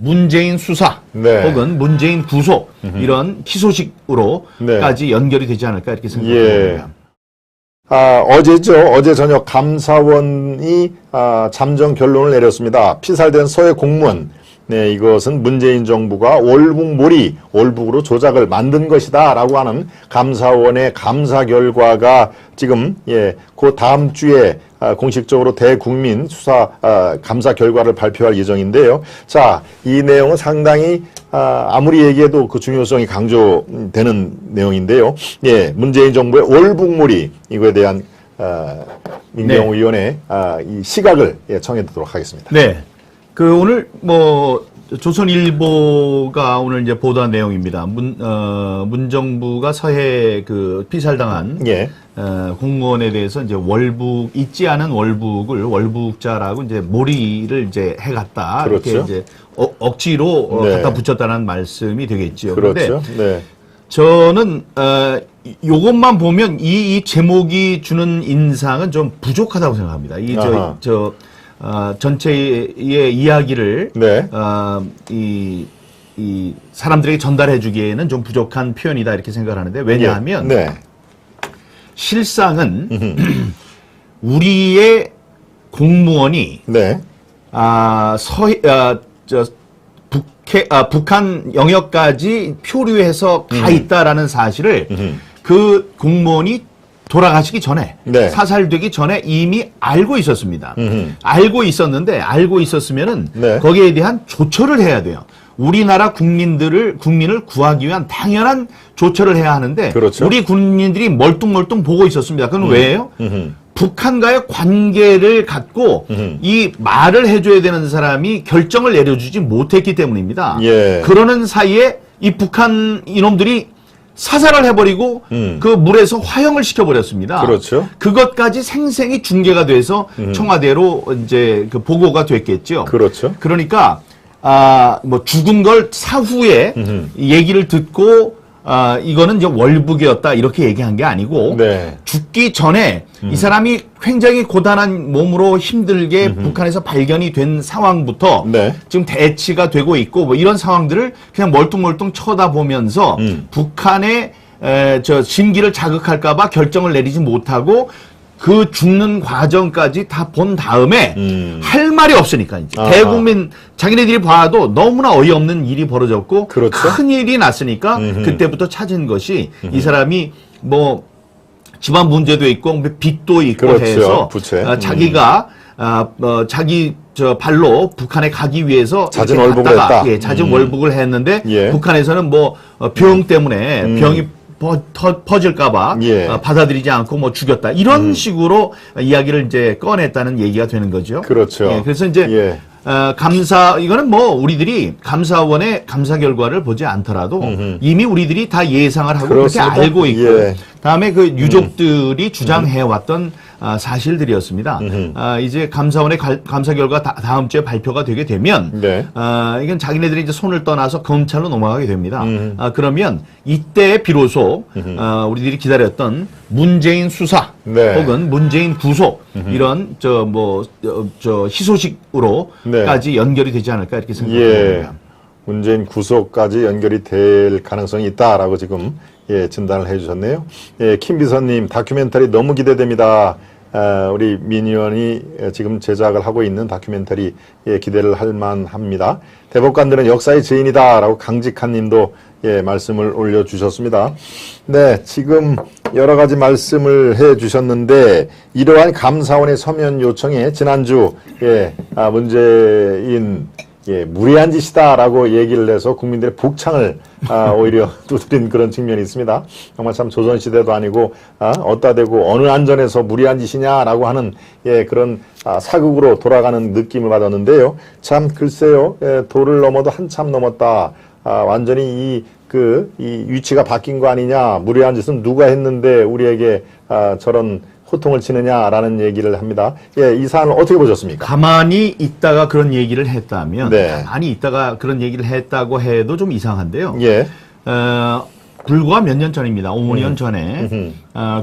문재인 수사 네. 혹은 문재인 구속 이런 희소식으로까지 네. 연결이 되지 않을까 이렇게 생각합니다. 어제죠. 어제 저녁 감사원이 잠정 결론을 내렸습니다. 피살된 서해 공무원. 네, 이것은 문재인 정부가 올북으로 조작을 만든 것이다 라고 하는 감사원의 감사 결과가 지금 그 다음 주에 공식적으로 대국민 수사 감사 결과를 발표할 예정인데요. 자, 이 내용은 상당히 아무리 얘기해도 그 중요성이 강조되는 내용인데요. 예, 문재인 정부의 올북몰이 이거에 대한 민경호 의원의 이 시각을 청해 듣도록 하겠습니다. 네. 오늘 조선일보가 오늘 이제 보도한 내용입니다. 문정부가 서해 피살당한 공무원에 대해서 이제 잊지 않은 월북을 월북자라고 이제 몰이를 이제 해갔다. 그렇죠. 이렇게 이제 억지로 네. 갖다 붙였다는 말씀이 되겠죠. 그렇죠. 네. 저는 요것만 보면 이 제목이 주는 인상은 좀 부족하다고 생각합니다. 전체의 이야기를 네. 이 사람들에게 전달해 주기에는 좀 부족한 표현이다 이렇게 생각을 하는데 왜냐하면 네. 실상은 우리의 공무원이 네. 북한 영역까지 표류해서 가 있다라는 사실을 그 공무원이 돌아가시기 전에 네. 사살되기 전에 이미 알고 있었습니다. 알고 있었으면은 네. 거기에 대한 조처를 해야 돼요. 우리나라 국민을 구하기 위한 당연한 조처를 해야 하는데 그렇죠. 우리 국민들이 멀뚱멀뚱 보고 있었습니다. 그건 왜예요? 북한과의 관계를 갖고 이 말을 해줘야 되는 사람이 결정을 내려주지 못했기 때문입니다. 예. 그러는 사이에 이 북한 이놈들이 사살을 해버리고 그 물에서 화형을 시켜버렸습니다. 그렇죠. 그것까지 생생히 중계가 돼서 청와대로 이제 보고가 됐겠죠. 그렇죠. 그러니까 죽은 걸 사후에 얘기를 듣고 이거는 이제 월북이었다 이렇게 얘기한 게 아니고 네. 죽기 전에 이 사람이 굉장히 고단한 몸으로 힘들게 북한에서 발견이 된 상황부터 네. 지금 대치가 되고 있고 이런 상황들을 그냥 멀뚱멀뚱 쳐다보면서 북한의 심기를 자극할까봐 결정을 내리지 못하고 그 죽는 과정까지 다 본 다음에 할 말이 없으니까 이제 대국민 자기네들이 봐도 너무나 어이없는 일이 벌어졌고 그렇죠. 큰 일이 났으니까 그때부터 찾은 것이 이 사람이 집안 문제도 있고 빚도 있고 그렇죠. 해서 부채. 자기가 자기 발로 북한에 가기 위해서 잦은 월북을 했다. 잦은 월북을 했는데 예. 북한에서는 병 때문에 병이 퍼질까봐 받아들이지 않고 죽였다 이런 식으로 이야기를 이제 꺼냈다는 얘기가 되는 거죠. 그렇죠. 예, 그래서 이제 이거는 우리들이 감사원의 감사 결과를 보지 않더라도 이미 우리들이 다 예상을 하고 그렇습니다. 그렇게 알고 있고 예. 다음에 그 유족들이 주장해왔던 사실들이었습니다. 이제 감사원의 감사 결과 다음 주에 발표가 되게 되면 이건 자기네들이 이제 손을 떠나서 검찰로 넘어가게 됩니다. 그러면 이때 비로소 우리들이 기다렸던 문재인 수사 혹은 문재인 구속 이런 희소식으로까지 연결이 되지 않을까 이렇게 생각합니다. 문재인 구속까지 연결이 될 가능성이 있다라고 지금 진단을 해주셨네요. 김비서님 다큐멘터리 너무 기대됩니다. 우리 민 의원이 지금 제작을 하고 있는 다큐멘터리 기대를 할 만합니다. 대법관들은 역사의 죄인이다라고 강직한 님도 말씀을 올려주셨습니다. 네, 지금 여러 가지 말씀을 해주셨는데 이러한 감사원의 서면 요청에 지난주 문재인 무리한 짓이다라고 얘기를 해서 국민들의 복창을 오히려 두드린 그런 측면이 있습니다. 정말 참 조선시대도 아니고 어디다 대고 어느 안전에서 무리한 짓이냐라고 하는 그런 사극으로 돌아가는 느낌을 받았는데요. 참 글쎄요. 도를 넘어도 한참 넘었다. 완전히 이 위치가 바뀐 거 아니냐. 무리한 짓은 누가 했는데 우리에게 저런 호통을 치느냐라는 얘기를 합니다. 이 사안을 어떻게 보셨습니까? 가만히 있다가 그런 얘기를 했다면 가만히 있다가 그런 얘기를 했다고 해도 좀 이상한데요. 불과 몇 년 전입니다. 5년 전에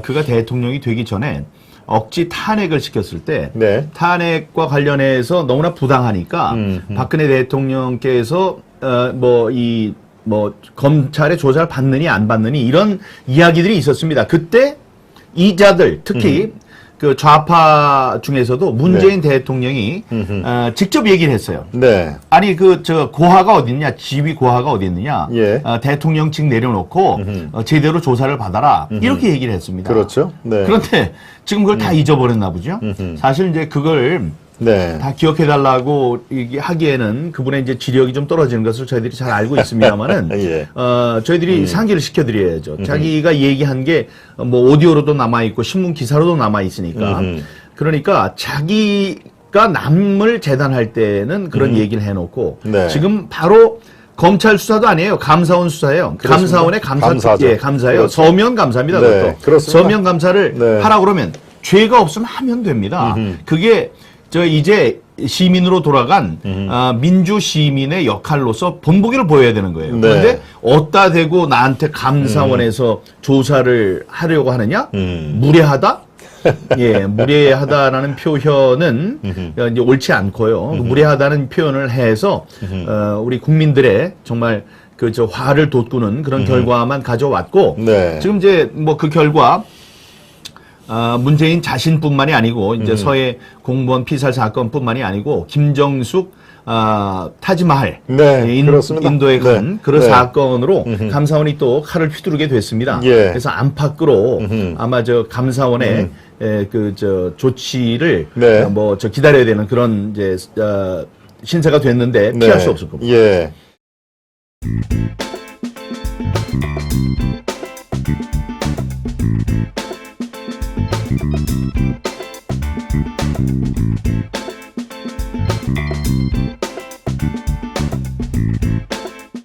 그가 대통령이 되기 전에 억지 탄핵을 시켰을 때 네. 탄핵과 관련해서 너무나 부당하니까 박근혜 대통령께서 검찰의 조사를 받느니 안 받느니 이런 이야기들이 있었습니다. 그때 이자들 특히 그 좌파 중에서도 문재인 대통령이 직접 얘기를 했어요. 네. 아니 고하가 어디 있냐, 지휘 고하가 어디 있느냐, 예. 대통령직 내려놓고 제대로 조사를 받아라 이렇게 얘기를 했습니다. 그렇죠. 네. 그런데 지금 그걸 다 잊어버렸나 보죠. 사실 이제 그걸 네. 다 기억해달라고 하기에는 그분의 이제 지력이 좀 떨어지는 것을 저희들이 잘 알고 있습니다만은, 예. 저희들이 상기를 시켜드려야죠. 자기가 얘기한 게 뭐 오디오로도 남아있고 신문 기사로도 남아있으니까. 그러니까 자기가 남을 재단할 때는 그런 얘기를 해놓고, 네. 지금 바로 검찰 수사도 아니에요. 감사원 수사예요. 그렇습니다. 감사원의 감사죠. 예, 감사예요. 그렇죠. 서면 감사입니다. 네, 그것도. 그렇습니다. 서면 감사를 네. 하라 그러면 죄가 없으면 하면 됩니다. 그게 이제 시민으로 돌아간 민주 시민의 역할로서 본보기를 보여야 되는 거예요. 네. 그런데 어디다 대고 나한테 감사원에서 조사를 하려고 하느냐? 무례하다? 예, 무례하다라는 표현은 이제 옳지 않고요. 무례하다는 표현을 해서 우리 국민들의 정말 화를 돋구는 그런 결과만 가져왔고, 네. 지금 이제 그 결과 문재인 자신뿐만이 아니고 이제 서해 공무원 피살 사건뿐만이 아니고 김정숙 타지마할 네, 그렇습니다. 인도에 간 네. 그런 네. 사건으로 감사원이 또 칼을 휘두르게 됐습니다. 예. 그래서 안팎으로 아마 감사원의 조치를 네. 기다려야 되는 그런 이제 신세가 됐는데 피할 수 없을 겁니다. 예.